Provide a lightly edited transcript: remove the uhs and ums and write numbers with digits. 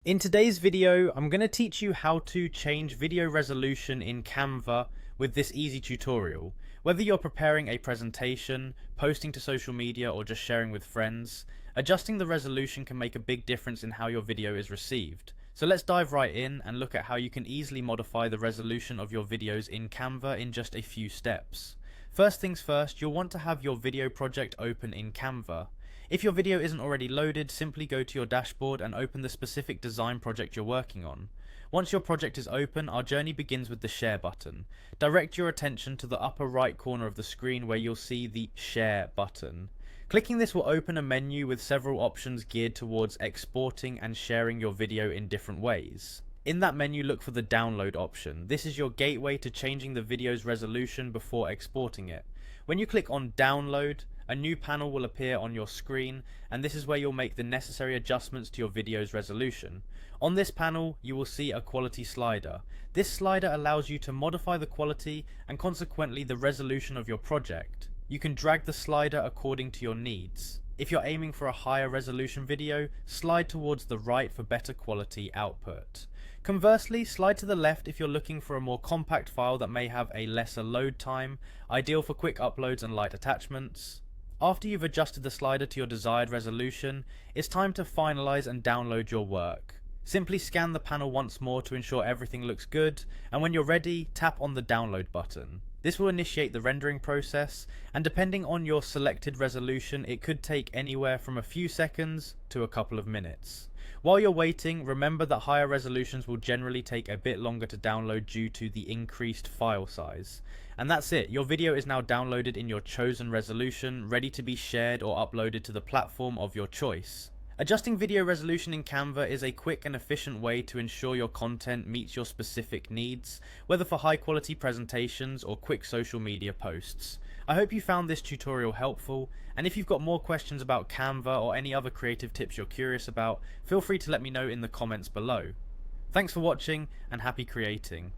In today's video, I'm going to teach you how to change video resolution in Canva with this easy tutorial. Whether you're preparing a presentation, posting to social media, or just sharing with friends, adjusting the resolution can make a big difference in how your video is received. So let's dive right in and look at how you can easily modify the resolution of your videos in Canva in just a few steps. First things first, you'll want to have your video project open in Canva. If your video isn't already loaded, simply go to your dashboard and open the specific design project you're working on. Once your project is open, our journey begins with the share button. Direct your attention to the upper right corner of the screen where you'll see the share button. Clicking this will open a menu with several options geared towards exporting and sharing your video in different ways. In that menu, look for the download option. This is your gateway to changing the video's resolution before exporting it. When you click on download, a new panel will appear on your screen, and this is where you'll make the necessary adjustments to your video's resolution. On this panel, you will see a quality slider. This slider allows you to modify the quality and consequently the resolution of your project. You can drag the slider according to your needs. If you're aiming for a higher resolution video, slide towards the right for better quality output. Conversely, slide to the left if you're looking for a more compact file that may have a lesser load time, ideal for quick uploads and light attachments. After you've adjusted the slider to your desired resolution, it's time to finalize and download your work. Simply scan the panel once more to ensure everything looks good, and when you're ready, tap on the download button. This will initiate the rendering process, and depending on your selected resolution, it could take anywhere from a few seconds to a couple of minutes. While you're waiting, remember that higher resolutions will generally take a bit longer to download due to the increased file size. And that's it, your video is now downloaded in your chosen resolution, ready to be shared or uploaded to the platform of your choice. Adjusting video resolution in Canva is a quick and efficient way to ensure your content meets your specific needs, whether for high quality presentations or quick social media posts. I hope you found this tutorial helpful, and if you've got more questions about Canva or any other creative tips you're curious about, feel free to let me know in the comments below. Thanks for watching and happy creating.